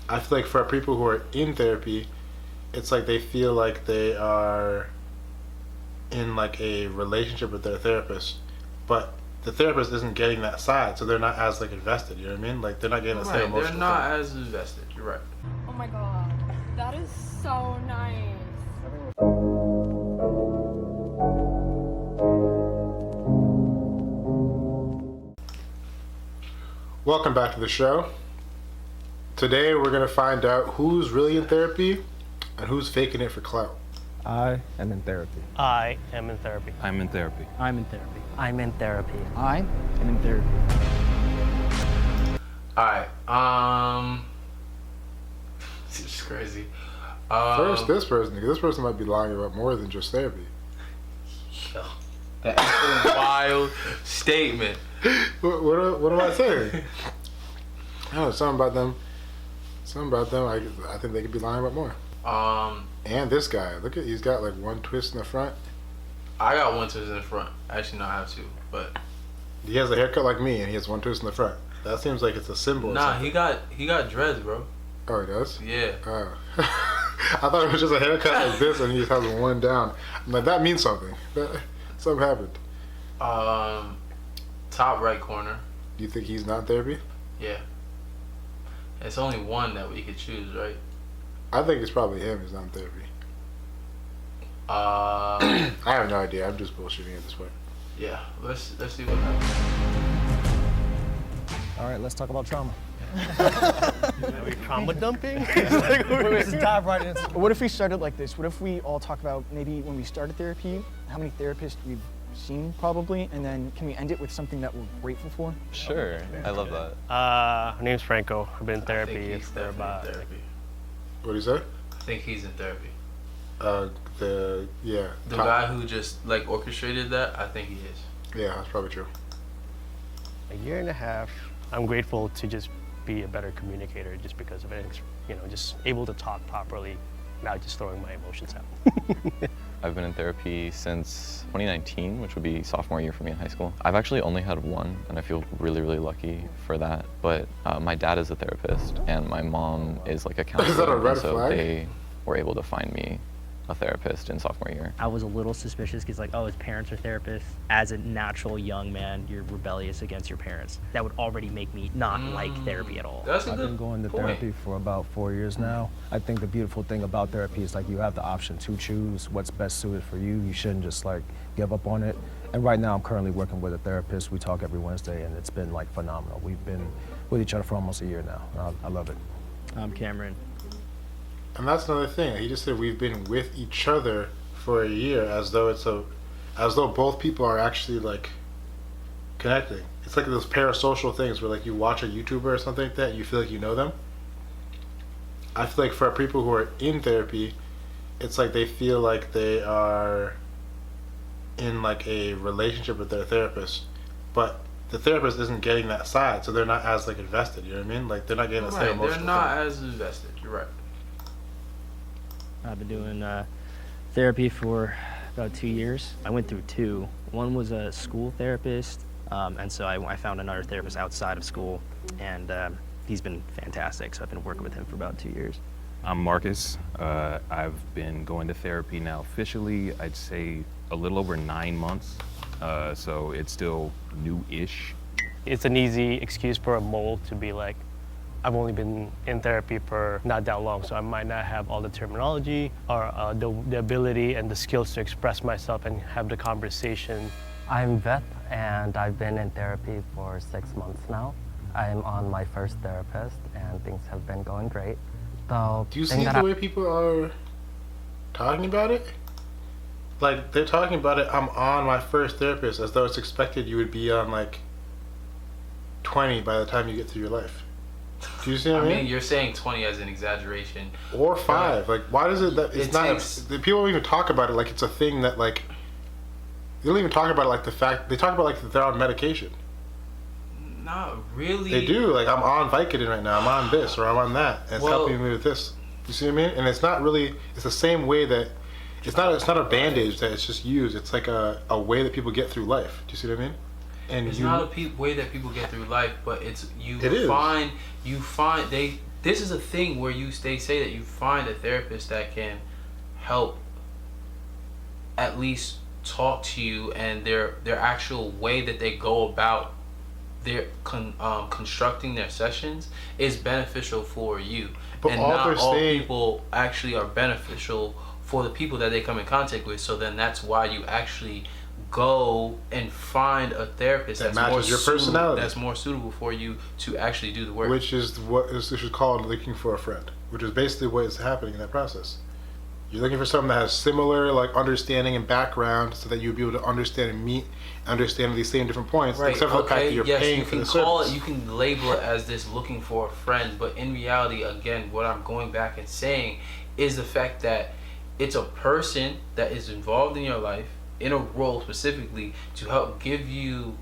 I feel like for people who are in therapy, it's like they feel like they are in like a relationship with their therapist, but the therapist isn't getting that side, so they're not as like invested. You know what I mean? Like they're not getting the same emotional. They're not as invested. You're right. Oh my god, that is so nice. Welcome back to the show. Today we're gonna find out who's really in therapy and who's faking it for clout. I am in therapy. I am in therapy. I'm in therapy. I'm in therapy. I'm in therapy. I am in therapy. Alright, this is crazy. First, this person might be lying about more than just therapy. Yo, that is a wild statement. What am I saying? I don't know, something about them. I think they could be lying about more. And this guy, look at, he's got like one twist in the front. I got one twist in the front. Actually, no, I have two, but He has a haircut like me, and he has one twist in the front. That seems like it's a symbol. nah, he got dreads, bro. Oh, he does? Yeah. Oh. I thought it was just a haircut like this, and he just has one down. I'm like, that means something. Something happened. Top right corner. Do you think he's not in therapy? Yeah. It's only one that we could choose, right? I think it's probably him who's not in therapy. I I have no idea. I'm just bullshitting at this point. Yeah. Let's see what happens. All right, let's talk about trauma. Are we trauma dumping? Let's dive right in. What if we started like this? What if we all talk about maybe when we started therapy, how many therapists we've seen probably, and then can we end it with something that we're grateful for? Sure, I love that. My name's Franco. I've been in I think therapy he's for definitely about in therapy. What do you say? I think he's in therapy. The guy who just like orchestrated that, I think he is. Yeah, that's probably true. a year and a half. I'm grateful to just be a better communicator just because of it. You know, just able to talk properly, not just throwing my emotions out. I've been in therapy since 2019, which would be sophomore year for me in high school. I've actually only had one, and I feel really, really lucky for that. But my dad is a therapist, and my mom is like a counselor. Is that a red and so flag? they were able to find me a therapist in sophomore year. I was a little suspicious because like, oh, his parents are therapists. As a natural young man, you're rebellious against your parents. That would already make me not like therapy at all. That's a I've good been going to point. therapy for about 4 years now. I think the beautiful thing about therapy is like you have the option to choose what's best suited for you. You shouldn't just like give up on it. And right now I'm currently working with a therapist. We talk every Wednesday and it's been like phenomenal. We've been with each other for almost a year now. And I love it. I'm Cameron. And that's another thing. He just said we've been with each other for a year, as though both people are actually like connecting. It's like those parasocial things where like you watch a YouTuber or something like that and you feel like you know them. I feel like for people who are in therapy, it's like they feel like they are in like a relationship with their therapist, but the therapist isn't getting that side, so they're not as like invested. You know what I mean? Like they're not getting the same Right, emotional. they're not as invested. You're right. I've been doing therapy for about 2 years. I went through two. One was a school therapist, and so I found another therapist outside of school, and he's been fantastic. So I've been working with him for about 2 years. I'm Marcus. I've been going to therapy now officially, I'd say a little over 9 months. So it's still new-ish. It's an easy excuse for a mole to be like, I've only been in therapy for not that long, so I might not have all the terminology or the ability and the skills to express myself and have the conversation. I'm Beth, and I've been in therapy for 6 months now. I'm on my first therapist, and things have been going great. So, Do you see the way people are talking about it? Like, they're talking about it, I'm on my first therapist, as though it's expected you would be on, like, 20 by the time you get through your life. Do you see what I mean? You're saying 20 as an exaggeration. Or 5. Like, why does it, that it's It not, takes- the people don't even talk about it like it's a thing that, like, they don't even talk about it like the fact, they talk about, like, that they're on medication. Not really. They do, like, I'm on Vicodin right now, I'm on this, or I'm on that, and it's Well- helping me with this. You see what I mean? And it's not really, it's the same way that, it's not a bandage that it's just used, it's like a way that people get through life. Do you see what I mean? And It's not a way that people get through life, but it's It is. you find they this is a thing where they say that you find a therapist that can help at least talk to you, and their actual way that they go about their constructing their sessions is beneficial for you. But and all not they're all saying- people actually are beneficial for the people that they come in contact with. So then that's why you actually go and find a therapist That that's more matches your personality. that's more suitable for you to actually do the work. Which is what is called looking for a friend, which is basically what is happening in that process. You're looking for someone that has similar like understanding and background, so that you'll be able to understand and understand these same different points, Right. except for the fact that you're yes, paying you for can the call service. it. You can label it as this looking for a friend, but in reality, again, what I'm going back and saying is the fact that it's a person that is involved in your life in a role specifically to help give you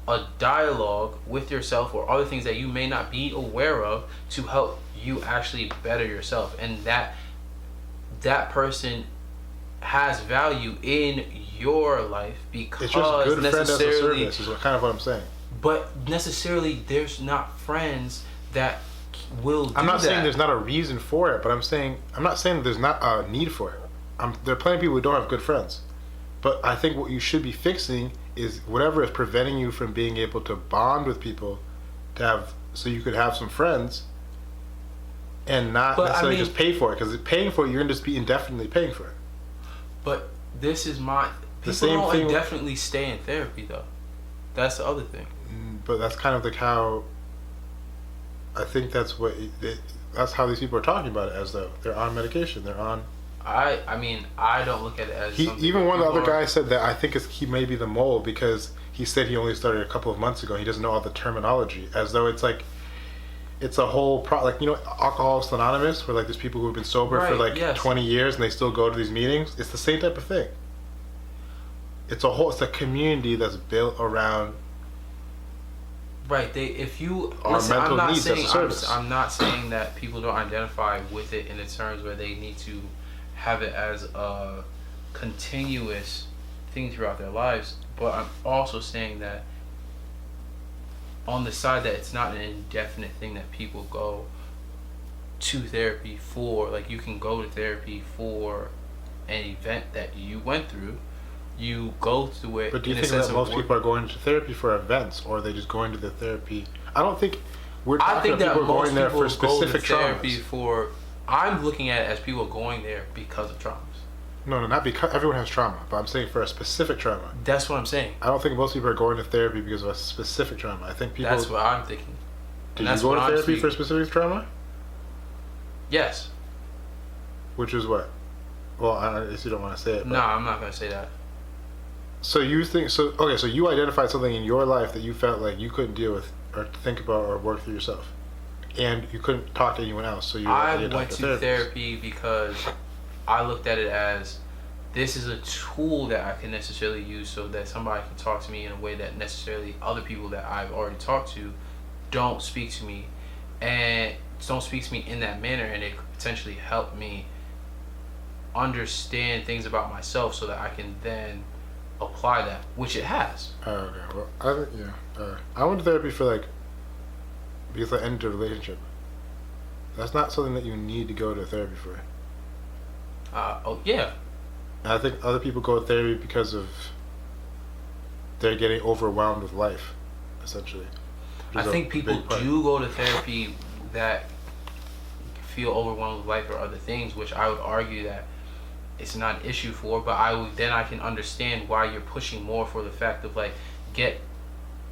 a dialogue with yourself or other things that you may not be aware of to help you actually better yourself, and that person has value in your life because It's just good friend as a necessarily service is kind of what I'm saying. but necessarily there's not friends that will do I'm not saying that. there's not a reason for it, but I'm not saying there's not a need for it. There are plenty of people who don't have good friends, but I think what you should be fixing is whatever is preventing you from being able to bond with people, so you could have some friends, and not But, I necessarily mean- just pay for it. Because paying for it, you're gonna just be indefinitely paying for it. But this is my The people same don't thing- indefinitely stay in therapy though. That's the other thing. But that's kind of like how. I think that's that's how these people are talking about it, as though they're on medication. They're on. I mean, I don't look at it as something Even that one of the other people are- guys said that I think he may be the mole, because he said he only started a couple of months ago. He doesn't know all the terminology, as though it's like it's a whole like Alcoholics Anonymous, where like there's people who have been sober for Right, like yes. 20 years and they still go to these meetings. It's the same type of thing. It's a community that's built around. Right. If you Our listen, mental I'm not needs as a saying service. I'm not saying that people don't identify with it in the terms where they need to have it as a continuous thing throughout their lives, but I'm also saying that on the side that it's not an indefinite thing that people go to therapy for. Like, you can go to therapy for an event that you went through. You go through it. But do you in a think sense that of most work- people are going to therapy for events, or are they just going to the therapy? I don't think we're talking I think about that people most going there people for specific go to therapy traumas. for. I'm looking at it as people going there because of traumas. No, not because everyone has trauma, but I'm saying for a specific trauma. That's what I'm saying. I don't think most people are going to therapy because of a specific trauma. I think people. That's what I'm thinking. Did And you that's go what to I'm therapy for a speaking. specific trauma? Yes. Which is what? Well, I guess you don't want to say it. But No, I'm not gonna say that. So you think so? Okay, so you identified something in your life that you felt like you couldn't deal with, or think about, or work through yourself, and you couldn't talk to anyone else. So you I had went talk to therapists. therapy because I looked at it as this is a tool that I can necessarily use so that somebody can talk to me in a way that necessarily other people that I've already talked to don't speak to me, and don't speak to me in that manner, and it could potentially help me understand things about myself so that I can then apply that, which it has. Oh, okay. Well, I went to therapy because I ended a relationship. That's not something that you need to go to therapy for. Oh yeah, And I think other people go to therapy because of they're getting overwhelmed with life, essentially. I Which is a think people big part. do go to therapy that feel overwhelmed with life or other things, which I would argue that it's not an issue for. But I can understand why you're pushing more for the fact of like get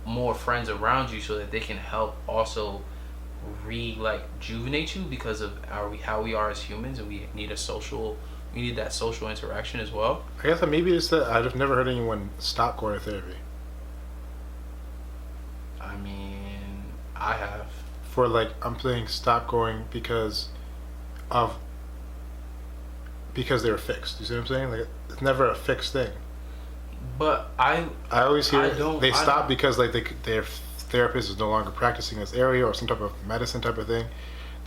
more friends around you so that they can help also rejuvenate you because of how we are as humans, and we need that social interaction as well. I guess that maybe it's that I've just never heard anyone stop going to therapy. I mean, I have. For I'm saying stop going because they're fixed. You see what I'm saying? Like, it's never a fixed thing. But I always hear they I stop don't- because their therapist is no longer practicing this area, or some type of medicine type of thing,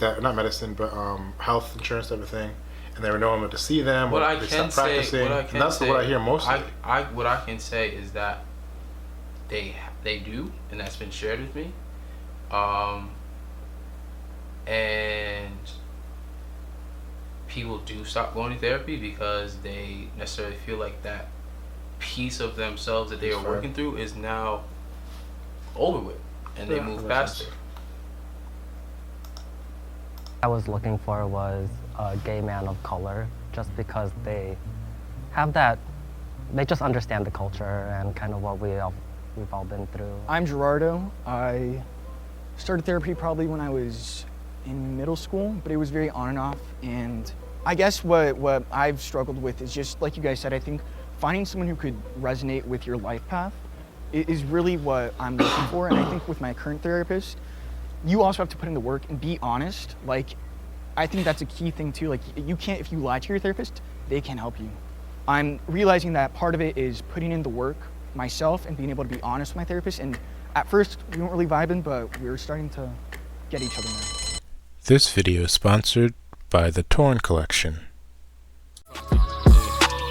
that not medicine but health insurance type of thing, and they were no one to see them. What or I they can stop say, practicing. what I And can that's say, what I hear mostly. what I can say is that they do, and that's been shared with me. and people do stop going to therapy because they necessarily feel like that piece of themselves that they are working through is now over with, and they move past it. I was looking for was a gay man of color, just because they have that, they just understand the culture and kind of what we've all been through. I'm Gerardo. I started therapy probably when I was in middle school, but it was very on and off. And I guess what I've struggled with is just, like you guys said, I think finding someone who could resonate with your life path is really what I'm looking for. And I think with my current therapist, you also have to put in the work and be honest. Like, I think that's a key thing too. Like, you can't, if you lie to your therapist, they can't help you. I'm realizing that part of it is putting in the work myself and being able to be honest with my therapist. And at first, we weren't really vibing, but we were starting to get each other now. This video is sponsored by the Torn Collection.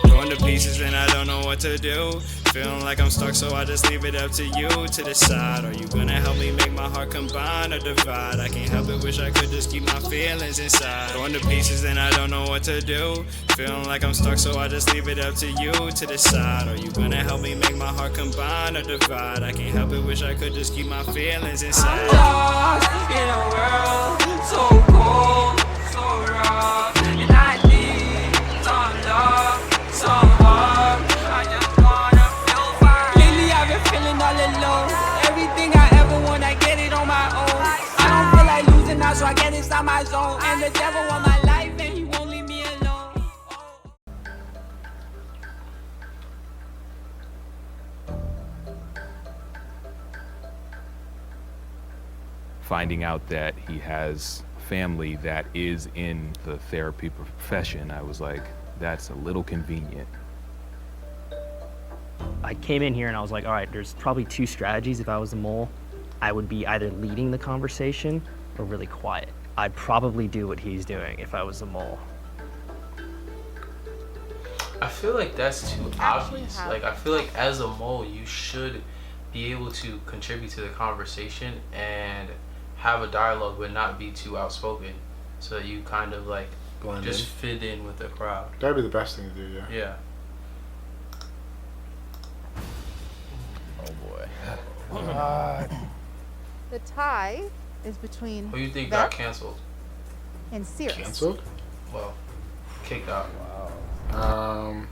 Going to pieces and I don't know what to do. Feeling like I'm stuck, so I just leave it up to you to decide. Are you gonna help me make my heart combine or divide? I can't help it, wish I could just keep my feelings inside. Going to pieces and I don't know what to do. Feeling like I'm stuck, so I just leave it up to you to decide. Are you gonna help me make my heart combine or divide? I can't help it, wish I could just keep my feelings inside. I'm lost in a world so cold, so raw, and I need some love, some hug. I just wanna feel fine. Lately I've been feeling all alone. Everything I ever want, I get it on my own. I don't feel like losing now, so I get inside my zone. And the devil want my life, and he won't leave me alone. Finding out that he has family that is in the therapy profession, I was like, that's a little convenient. I came in here and I was like, all right, there's probably two strategies. If I was a mole, I would be either leading the conversation or really quiet. I'd probably do what he's doing if I was a mole. I feel like that's too obvious. Like, I feel like as a mole, you should be able to contribute to the conversation and have a dialogue, but not be too outspoken, so that you kind of like just fit in with the crowd. That'd be the best thing to do, yeah. Yeah. Oh boy. The tie is between Who you think Beth got canceled? and Cirrus. Canceled? Well, kicked out. Well,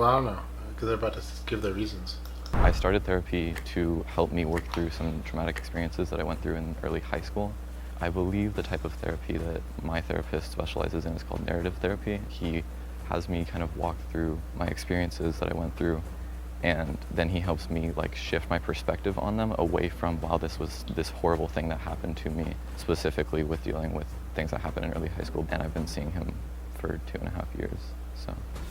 I don't know, because they're about to give their reasons. I started therapy to help me work through some traumatic experiences that I went through in early high school. I believe the type of therapy that my therapist specializes in is called narrative therapy. He has me kind of walk through my experiences that I went through, and then he helps me like shift my perspective on them away from, wow, this was this horrible thing that happened to me, specifically with dealing with things that happened in early high school. And I've been seeing him for 2.5 years,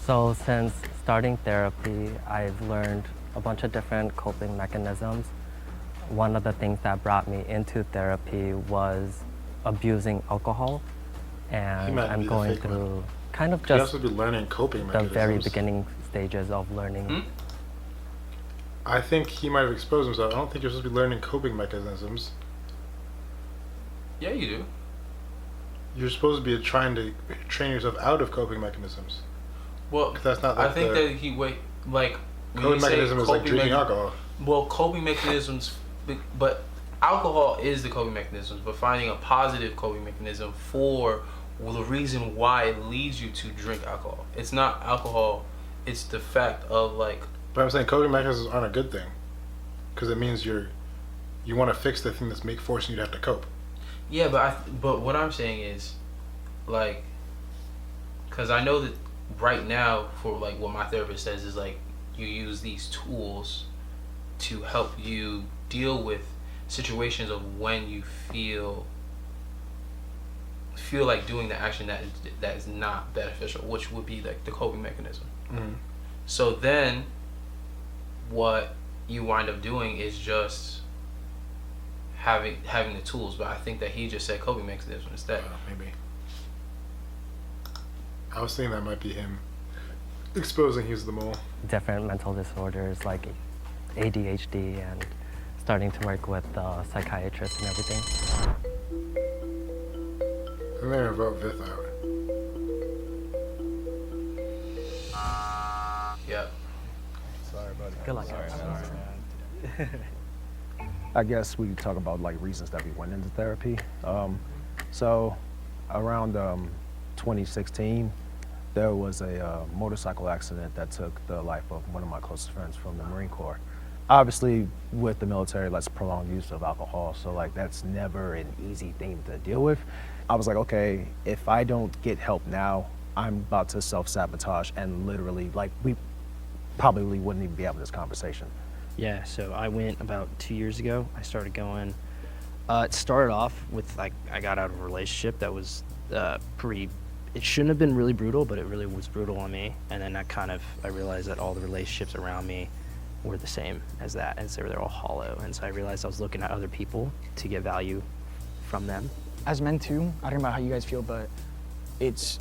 So since starting therapy, I've learned a bunch of different coping mechanisms. One of the things that brought me into therapy was abusing alcohol, and I'm going through kind of just be learning coping the mechanisms. very beginning stages of learning. I think he might have exposed himself. I don't think you're supposed to be learning coping mechanisms. Yeah, you do. You're supposed to be trying to train yourself out of coping mechanisms. Well, that's not. I think that he like. Coping mechanism is like drinking alcohol. Well, coping mechanisms, but alcohol is the coping mechanisms. But finding a positive coping mechanism for the reason why it leads you to drink alcohol. It's not alcohol. It's the fact of like. But I'm saying coping mechanisms aren't a good thing, because it means you want to fix the thing that's forcing you to have to cope. Yeah, but what I'm saying is, like, because I know that right now, for like what my therapist says is like, you use these tools to help you deal with situations of when you feel like doing the action that is not beneficial, which would be like the coping mechanism. Mm-hmm. So then what you wind up doing is just having the tools, but I think that he just said coping mechanism instead. Maybe. I was thinking that might be him exposing he's the mole. Different mental disorders like ADHD, and starting to work with psychiatrists and everything. I'm gonna vote Vith out. Yep. Sorry, buddy. Good luck. I guess we could talk about like reasons that we went into therapy. So around 2016, there was a motorcycle accident that took the life of one of my closest friends from the Marine Corps. Obviously, with the military, that's prolonged use of alcohol, so like that's never an easy thing to deal with. I was like, okay, if I don't get help now, I'm about to self-sabotage and literally, like, we probably wouldn't even be having this conversation. Yeah, so I went about 2 years ago. I started going. It started off with like I got out of a relationship that was pretty. It shouldn't have been really brutal, but it really was brutal on me. And then I realized that all the relationships around me were the same as that, and so they're all hollow. And so I realized I was looking at other people to get value from them. As men too, I don't know how you guys feel, but it's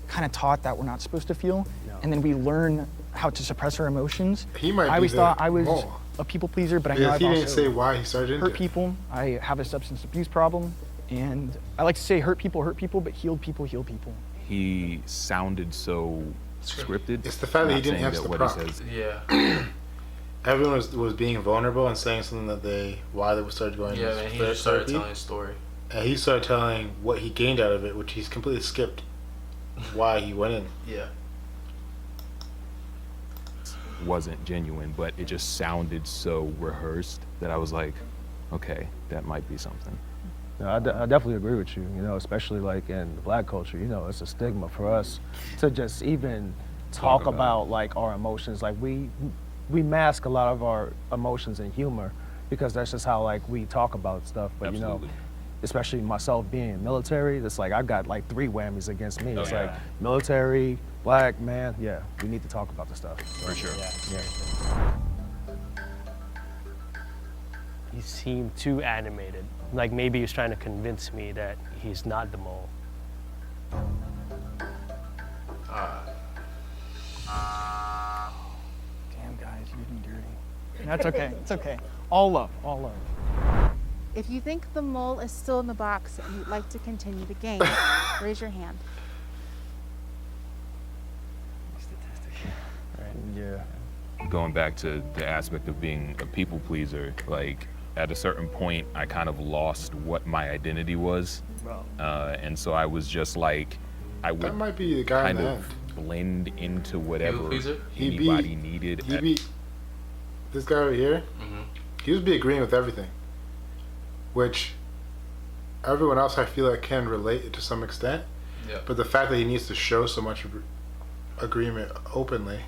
kind of taught that we're not supposed to feel, and then we learn how to suppress our emotions. He might I be always the thought I was mole. a people pleaser, but I know Because I've he didn't also say why he started into hurt it. people. I have a substance abuse problem, and I like to say hurt people, but healed people, heal people. He sounded so scripted. It's the fact that he Not didn't saying answer that the what he prompt. says- Yeah. Everyone was being vulnerable and saying something that why they started going Yeah, to man. He just started therapy. telling his story. And he started telling what he gained out of it, which he's completely skipped why he went in. Yeah. wasn't genuine, but it just sounded so rehearsed that I was like, okay, that might be something. No, I definitely agree with you, you know, especially like in the black culture, you know, it's a stigma for us to just even talk about like our emotions. Like we mask a lot of our emotions in humor because that's just how like we talk about stuff. But you know, especially myself being military, it's like I got like 3 whammies against me. It's like military, black, man, yeah, we need to talk about this stuff. For sure. Yeah. He seemed too animated. Like maybe he was trying to convince me that he's not the mole. Damn, guys, you did me dirty. That's okay. It's okay. All love. All love. If you think the mole is still in the box and you'd like to continue the game, raise your hand. Yeah. Going back to the aspect of being a people pleaser, like at a certain point, I kind of lost what my identity was. And so I was just like, I would That might be the guy in kind the of end. blend into whatever pleaser? anybody needed. He be this guy over here. He would be agreeing with everything, which everyone else I feel like can relate to some extent. Yeah. But the fact that he needs to show so much agreement openly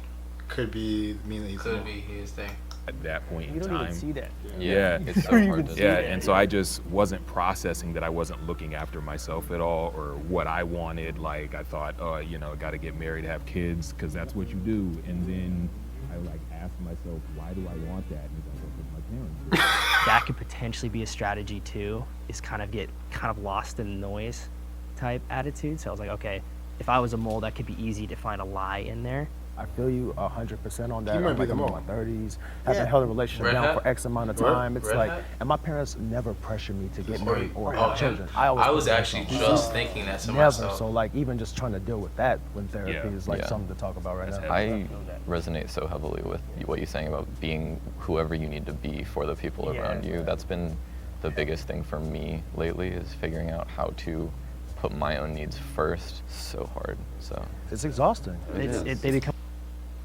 could mean that he's Could be his thing. At that point You in don't time. even see that. Yeah, It's so hard to yeah, see. and so I just wasn't processing that I wasn't looking after myself at all, or what I wanted. Like I thought, oh, you know, got to get married, have kids, because that's what you do. And then I like asked myself, why do I want that? And it's like, well, 'cause my parents do. That could potentially be a strategy too, is kind of lost in the noise type attitude. So I was like, okay, if I was a mole, that could be easy to find a lie in there. I feel you 100% on that. He might I'm be like the I'm in mole. my 30s, haven't held a relationship Red down hat? for X amount of Red- time. It's red like, hat? and my parents never pressured me to get married or Oh, have children. I was always put actually myself just first. thinking that to Never. myself. So like even just trying to deal with that when therapy Yeah. is like Yeah. something to talk about right now. I resonate so heavily with what you're saying about being whoever you need to be for the people around you. That's been the biggest thing for me lately, is figuring out how to put my own needs first. So hard. So It's exhausting. They become.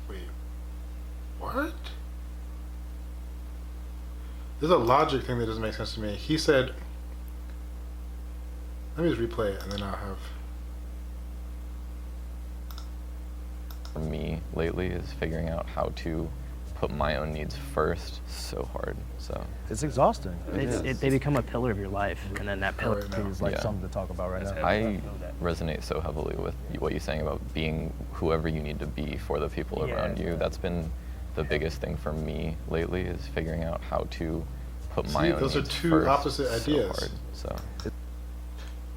Wait, what? There's a logic thing that doesn't make sense to me. He said, let me just replay it and then I'll have. for me lately is figuring out how to put my own needs first. So hard. So It's exhausting. They become a pillar of your life, and then that pillar. Right now. It's like Yeah. something to talk about right now. I resonate so heavily with what you're saying about being whoever you need to be for the people around you. That's been the biggest thing for me lately, is figuring out how to put my See, own those are needs two first. opposite ideas. So hard. So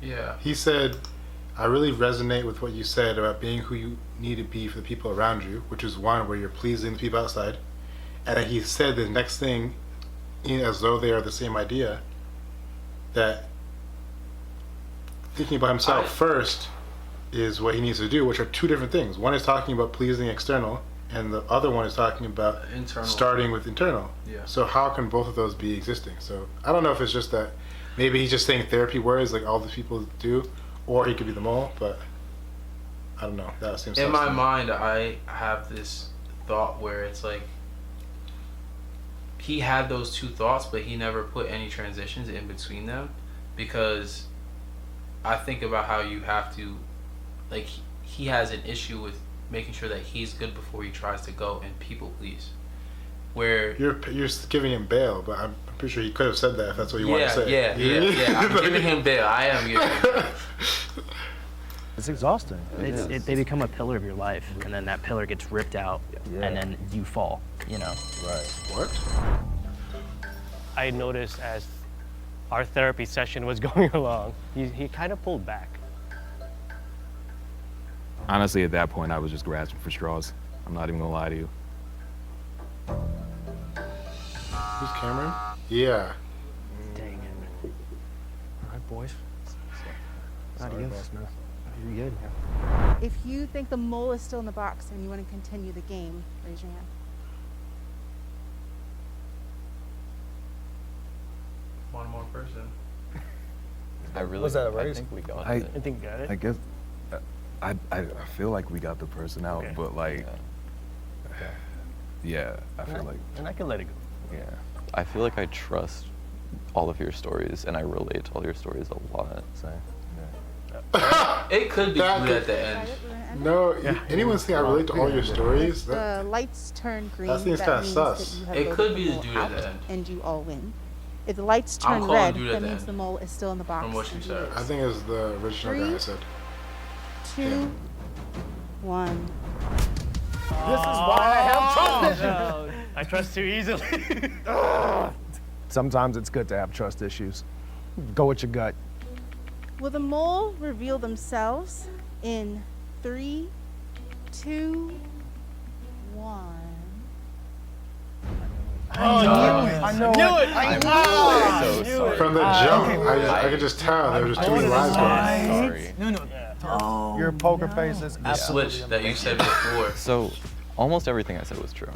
Yeah. He said, I really resonate with what you said about being who you need to be for the people around you, which is one where you're pleasing the people outside. And then he said the next thing, as though they are the same idea, that thinking about himself first is what he needs to do, which are two different things. One is talking about pleasing external, and the other one is talking about internal. starting with internal. Yeah. So how can both of those be existing? So I don't know if it's just that maybe he's just saying therapy words like all these people do, or he could be the mole, but I don't know. That seems in my mind, I have this thought where it's like he had those two thoughts, but he never put any transitions in between them, because I think about how you have to, like, he has an issue with making sure that he's good before he tries to go and people please. Where you're giving him bail, but I'm pretty sure he could have said that if that's what you want to say. Yeah. I'm giving him bail. I am giving him bail. It's exhausting. They become a pillar of your life, and then that pillar gets ripped out, and then you fall. You know. Right. What? I noticed as our therapy session was going along, he kind of pulled back. Honestly, at that point, I was just grasping for straws. I'm not even gonna lie to you. Who's Cameron? Yeah. Dang it. All right, boys. Adios. You're good. If you think the mole is still in the box and you want to continue the game, raise your hand. One more person. I really. Was that a I raise? think we got I- it. I think you got it. I guess I feel like we got the person out, Okay. but like, yeah, I feel like And I can let it go. yeah. I feel like I trust all of your stories, and I relate to all your stories a lot. Same. It could be That good could- at the end. No, anyone saying I relate to all your stories? The lights turn green. that seems kinda means sus. that you have It voted could the be the mole dude at out the end. and you all win. If the lights I'm turn calling red, dude at that the means end. the mole is still in the box. From what you and said. you I lose. think it's the original guy I said. 2, 1. This is why I have trust issues. No, I trust too easily. Sometimes it's good to have trust issues. Go with your gut. Will the mole reveal themselves in 3, 2, 1? I know it. I'm really so sorry. From the jump, I could just tell there were just too many lies going on. Sorry. Your poker face is The absolutely switch that you said before. So, almost everything I said was true.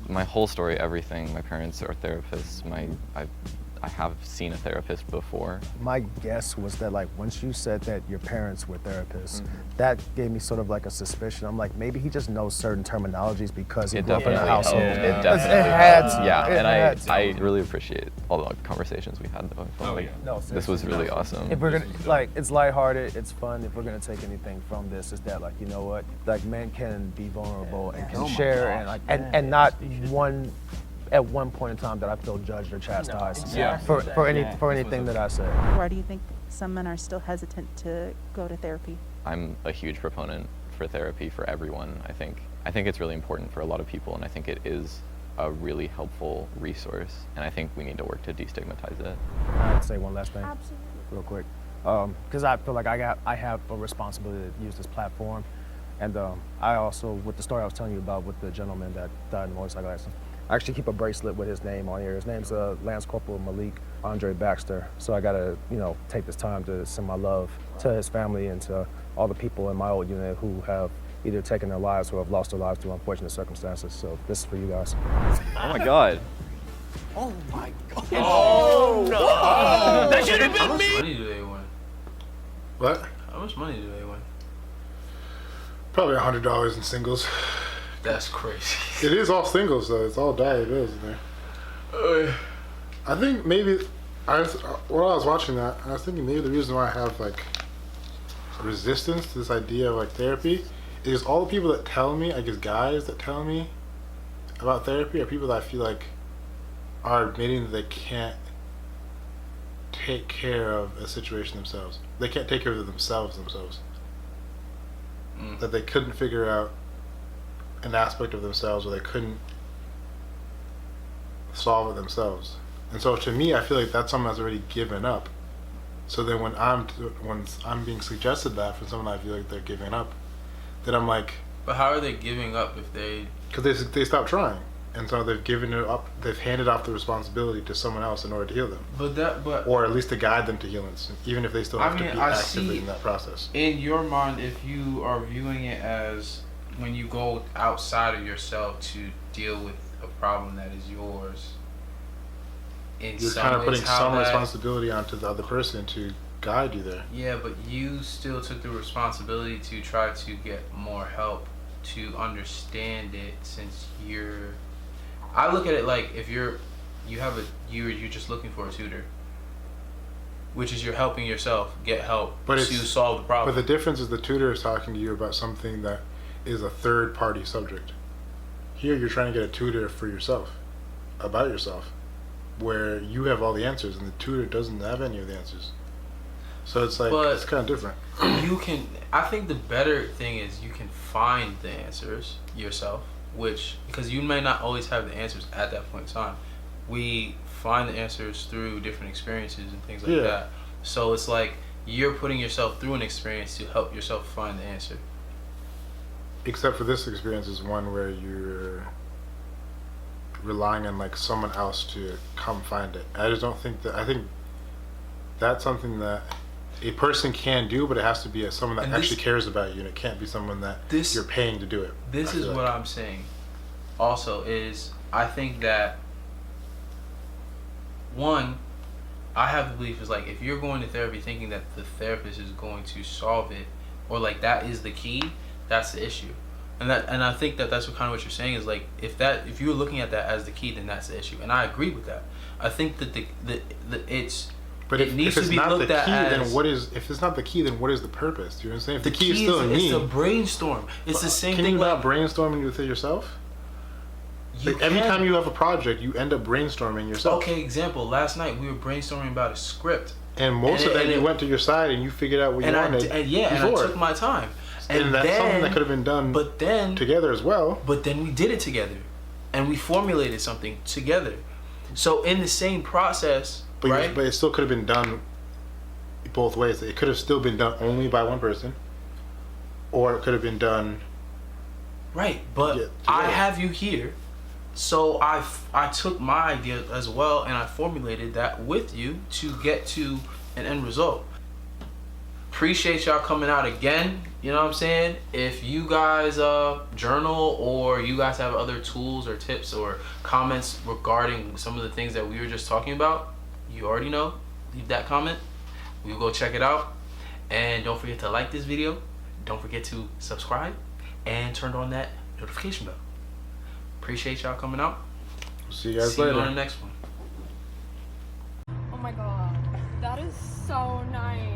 My whole story, everything. My parents are therapists. I have seen a therapist before. My guess was that like once you said that your parents were therapists, that gave me sort of like a suspicion. I'm like, maybe he just knows certain terminologies because he It grew up in a definitely household. helped. It It definitely had helped. to. Yeah, It and had to. I really appreciate all the conversations we had though. I felt like No, this was really awesome. If we're gonna like, it's lighthearted, it's fun. If we're gonna take anything from this, is that like, you know what, like men can be vulnerable and can share and like and not one at one point in time that I feel judged or chastised for anything that I say. Why do you think some men are still hesitant to go to therapy? I'm a huge proponent for therapy for everyone. I think it's really important for a lot of people, and I think it is a really helpful resource. And I think we need to work to destigmatize it. I'd say one last thing. Absolutely. Real quick, because I feel like I have a responsibility to use this platform, and I also, with the story I was telling you about with the gentleman that died in a motorcycle accident, I actually keep a bracelet with his name on here. His name's Lance Corporal Malik Andre Baxter. So I gotta, take this time to send my love to his family and to all the people in my old unit who have either taken their lives or have lost their lives through unfortunate circumstances. So this is for you guys. Oh my God. Oh no! That should have How been much me. money do they win? What? How much money do they win? Probably $100 in singles. That's crazy. It is all singles though. It's all dollar bills in there. I think maybe while I was watching that, I was thinking maybe the reason why I have like resistance to this idea of like therapy is all the people that tell me, I guess guys that tell me about therapy are people that I feel like are admitting that they can't take care of a situation themselves. They can't take care of themselves. That they couldn't figure out an aspect of themselves, or they couldn't solve it themselves. And so to me, I feel like that's someone that's already given up. So then when I'm being suggested that from someone I feel like they're giving up, then I'm like, But how are they giving up if they? because they stop trying. and so they've given it up. They've handed off the responsibility to someone else in order to heal them, But or at least to guide them to healing, even if they still have to be I actively see in that process. in your mind, if you are viewing it as when you go outside of yourself to deal with a problem that is yours, in You're some kind of ways, putting how some that- responsibility onto the other person to guide you there. Yeah, but you still took the responsibility to try to get more help to understand it, since I look at it like if you're just looking for a tutor, which is you're helping yourself get help to solve the problem. But the difference is the tutor is talking to you about something that is a third party subject. Here you're trying to get a tutor for yourself, about yourself, where you have all the answers and the tutor doesn't have any of the answers. So it's like, But it's kind of different. I think the better thing is you can find the answers yourself, because you may not always have the answers at that point in time. We find the answers through different experiences and things like that. So it's like you're putting yourself through an experience to help yourself find the answer. Except for this experience is one where you're relying on like someone else to come find it. I just don't think that. I think that's something that a person can do, but it has to be someone that actually cares about you, and it can't be someone that you're paying to do it. This is what I'm saying. Also, is I think that one, I have the belief is like if you're going to therapy thinking that the therapist is going to solve it, or like that is the key, that's the issue. And I think that's what you're saying is like if you're looking at that as the key, then that's the issue. And I agree with that. I think that it needs to be looked at as, if it's not the key, then what is the purpose? Do you know what I'm saying? If the key is key still in me, it's a brainstorm. It's the same thing. Can you not brainstorming with it yourself? Every time you have a project, you end up brainstorming yourself. Okay, example. Last night we were brainstorming about a script. And most of that you went to your side and you figured out what you wanted. And I took my time. And that's something that could have been done together as well. But then we did it together. And we formulated something together. So in the same process, right? But it still could have been done both ways. It could have still been done only by one person. Or it could have been done... Right, but I have you here. So I took my idea as well and I formulated that with you to get to an end result. Appreciate y'all coming out again. You know what I'm saying? If you guys journal, or you guys have other tools or tips or comments regarding some of the things that we were just talking about, you already know. Leave that comment. We'll go check it out. And don't forget to like this video. Don't forget to subscribe and turn on that notification bell. Appreciate y'all coming out. See you guys later. See you on the next one. Oh my god, that is so nice.